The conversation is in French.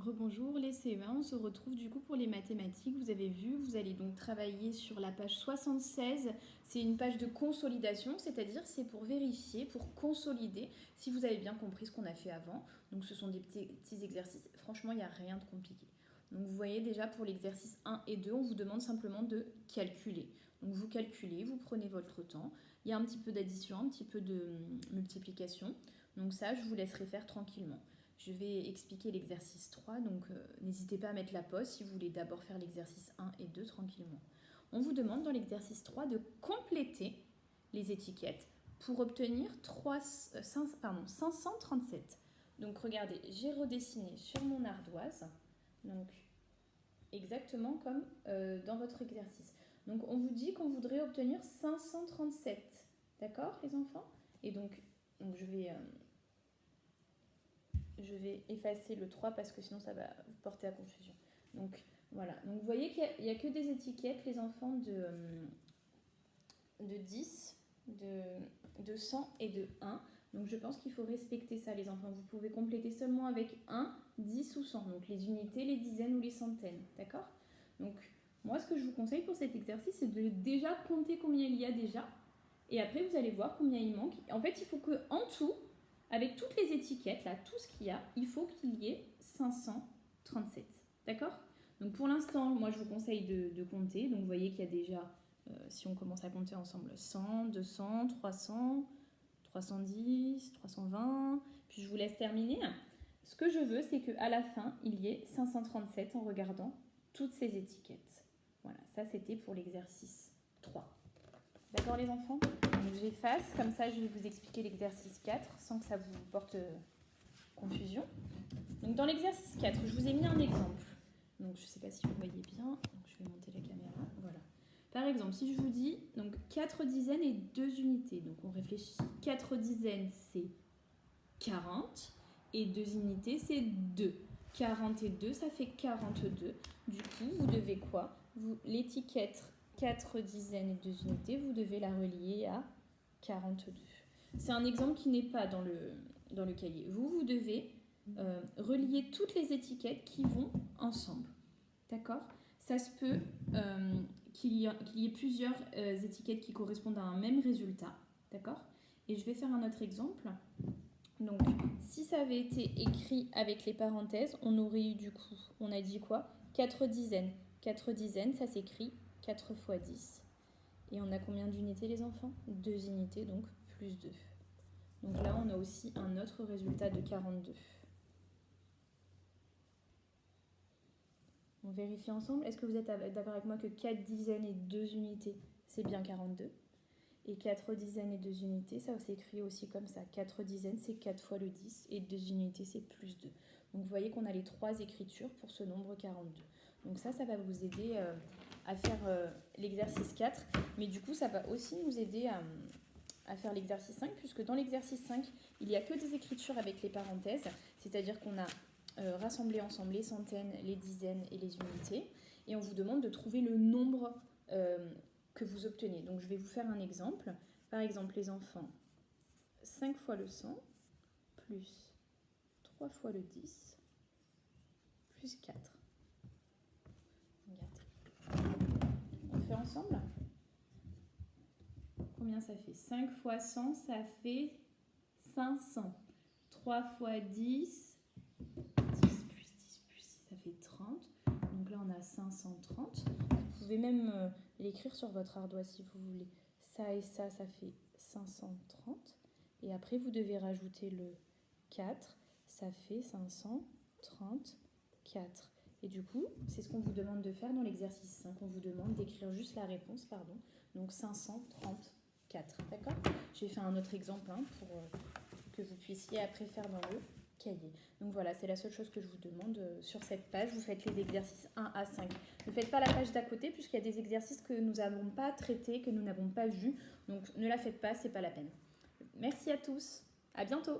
Rebonjour les CE1, on se retrouve du coup pour les mathématiques. Vous avez vu, vous allez donc travailler sur la page 76. C'est une page de consolidation, c'est-à-dire c'est pour vérifier, pour consolider si vous avez bien compris ce qu'on a fait avant. Donc ce sont des petits exercices. Franchement, il n'y a rien de compliqué. Donc vous voyez déjà pour l'exercice 1 et 2, on vous demande simplement de calculer. Donc vous calculez, vous prenez votre temps. Il y a un petit peu d'addition, un petit peu de multiplication. Donc ça, je vous laisserai faire tranquillement. Je vais expliquer l'exercice 3, donc n'hésitez pas à mettre la pause si vous voulez d'abord faire l'exercice 1 et 2 tranquillement. On vous demande dans l'exercice 3 de compléter les étiquettes pour obtenir 537. Donc regardez, j'ai redessiné sur mon ardoise, donc exactement comme dans votre exercice. Donc on vous dit qu'on voudrait obtenir 537, d'accord les enfants? Et donc je vais effacer le 3 parce que sinon ça va vous porter à confusion. Donc voilà, donc vous voyez qu'il n'y a que des étiquettes, les enfants, de 10, de 100 et de 1. Donc je pense qu'il faut respecter ça les enfants. Vous pouvez compléter seulement avec 1, 10 ou 100. Donc les unités, les dizaines ou les centaines. D'accord? Donc moi ce que je vous conseille pour cet exercice, c'est de déjà compter combien il y a déjà. Et après vous allez voir combien il manque. En fait il faut qu'en tout, avec toutes les étiquettes, là, tout ce qu'il y a, il faut qu'il y ait 537. D'accord? Donc pour l'instant, moi je vous conseille de compter. Donc vous voyez qu'il y a déjà, si on commence à compter ensemble, 100, 200, 300, 310, 320. Puis je vous laisse terminer. Ce que je veux, c'est qu'à la fin, il y ait 537 en regardant toutes ces étiquettes. Voilà, ça c'était pour l'exercice 3. D'accord les enfants? Donc j'efface, comme ça je vais vous expliquer l'exercice 4 sans que ça vous porte confusion. Donc dans l'exercice 4, je vous ai mis un exemple. Donc je ne sais pas si vous voyez bien, donc je vais monter la caméra, voilà. Par exemple, si je vous dis donc 4 dizaines et 2 unités, donc on réfléchit, 4 dizaines c'est 40 et 2 unités c'est 2. 40 et 2 ça fait 42. Du coup, vous devez quoi? L'étiquette 4 dizaines et 2 unités, vous devez la relier à 42. C'est un exemple qui n'est pas dans le cahier. Vous devez relier toutes les étiquettes qui vont ensemble. D'accord? Ça se peut qu'il y ait plusieurs étiquettes qui correspondent à un même résultat. D'accord? Et je vais faire un autre exemple. Donc, si ça avait été écrit avec les parenthèses, on aurait eu du coup, on a dit quoi? 4 dizaines. 4 dizaines, ça s'écrit 4 fois 10. Et on a combien d'unités les enfants? 2 unités, donc plus 2. Donc là, on a aussi un autre résultat de 42. On vérifie ensemble. Est-ce que vous êtes d'accord avec moi que 4 dizaines et 2 unités, c'est bien 42? Et 4 dizaines et 2 unités, ça s'écrit aussi comme ça. 4 dizaines, c'est 4 fois le 10. Et 2 unités, c'est plus 2. Donc vous voyez qu'on a les 3 écritures pour ce nombre 42. Donc ça va vous aider à faire l'exercice 4. Mais du coup, ça va aussi nous aider à faire l'exercice 5, puisque dans l'exercice 5, il n'y a que des écritures avec les parenthèses. C'est-à-dire qu'on a rassemblé ensemble les centaines, les dizaines et les unités. Et on vous demande de trouver le nombre que vous obtenez. Donc je vais vous faire un exemple. Par exemple, les enfants, 5 fois le 100, plus 3 fois le 10, plus 4. Regardez. On fait ensemble? Combien ça fait? 5 fois 100, ça fait 500. 3 fois 10, 10 plus 10 plus 6, ça fait 30. Donc là, on a 530. Vous pouvez même l'écrire sur votre ardoise si vous voulez. Ça et ça fait 530. Et après, vous devez rajouter le 4. Ça fait 534. Et du coup, c'est ce qu'on vous demande de faire dans l'exercice 5. On vous demande d'écrire juste la réponse, pardon. Donc 534. D'accord? J'ai fait un autre exemple pour que vous puissiez après faire dans le cahier. Donc voilà, c'est la seule chose que je vous demande sur cette page. Vous faites les exercices 1 à 5. Ne faites pas la page d'à côté puisqu'il y a des exercices que nous n'avons pas traités, que nous n'avons pas vus. Donc ne la faites pas, c'est pas la peine. Merci à tous. À bientôt.